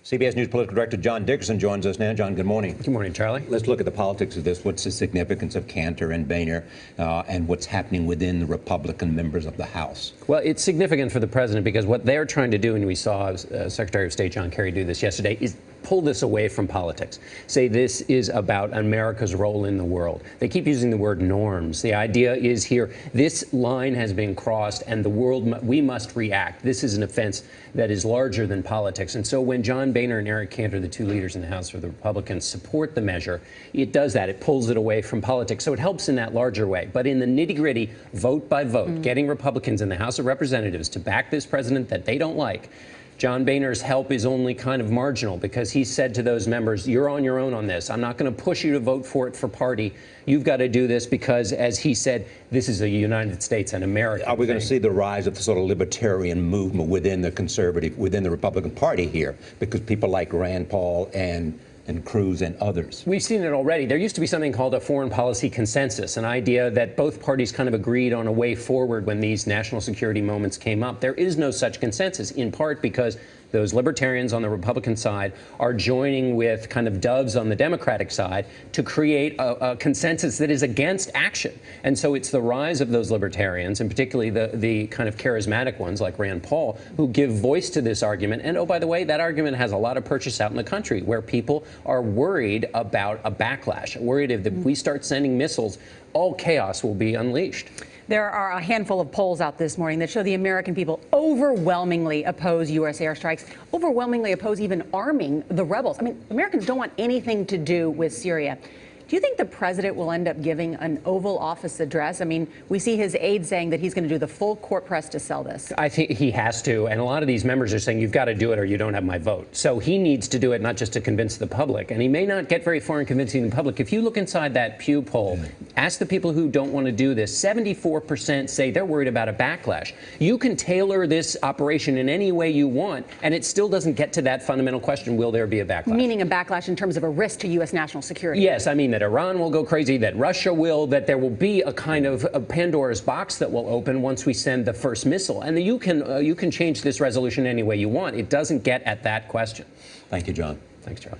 CBS News Political Director John Dickerson joins us now. John, good morning. Good morning, Charlie. Let's look at the politics of this. What's the significance of Cantor and Boehner and what's happening within the Republican members of the House? Well, it's significant for the president because what they're trying to do, and we saw Secretary of State John Kerry do this yesterday, is pull this away from politics. Say this is about America's role in the world. They keep using the word norms. The idea is here, this line has been crossed and the world, we must react. This is an offense that is larger than politics. And so when John Boehner and Eric Cantor, the two leaders in the House for the Republicans, support the measure, it does that. It pulls it away from politics. So it helps in that larger way. But in the nitty-gritty, vote by vote, getting Republicans in the House of Representatives to back this president that they don't like, John Boehner's help is only kind of marginal because he said to those members, you're on your own on this. I'm not going to push you to vote for it for party. You've got to do this because, as he said, this is a United States and America. Are we going to see the rise of the sort of libertarian movement within the Republican Party here? Because people like Rand Paul and Cruz and others. We've seen it already. There used to be something called a foreign policy consensus, an idea that both parties kind of agreed on a way forward when these national security moments came up. There is no such consensus, in part because those libertarians on the Republican side are joining with kind of doves on the Democratic side to create a consensus that is against action. And so it's the rise of those libertarians, and particularly the kind of charismatic ones like Rand Paul, who give voice to this argument. And oh, by the way, that argument has a lot of purchase out in the country where people are worried about a backlash, worried if we start sending missiles, all chaos will be unleashed. There are a handful of polls out this morning that show the American people overwhelmingly oppose U.S. airstrikes, overwhelmingly oppose even arming the rebels. I mean, Americans don't want anything to do with Syria. Do you think the president will end up giving an Oval Office address? I mean, we see his aide saying that he's going to do the full court press to sell this. I think he has to. And a lot of these members are saying, you've got to do it or you don't have my vote. So he needs to do it, not just to convince the public. And he may not get very far in convincing the public. If you look inside that Pew poll, ask the people who don't want to do this, 74% say they're worried about a backlash. You can tailor this operation in any way you want, and it still doesn't get to that fundamental question, will there be a backlash? Meaning a backlash in terms of a risk to U.S. national security. Yes, I mean that Iran will go crazy, that Russia will, that there will be a kind of a Pandora's box that will open once we send the first missile. And you can change this resolution any way you want. It doesn't get at that question. Thank you, John. Thanks, Charlie.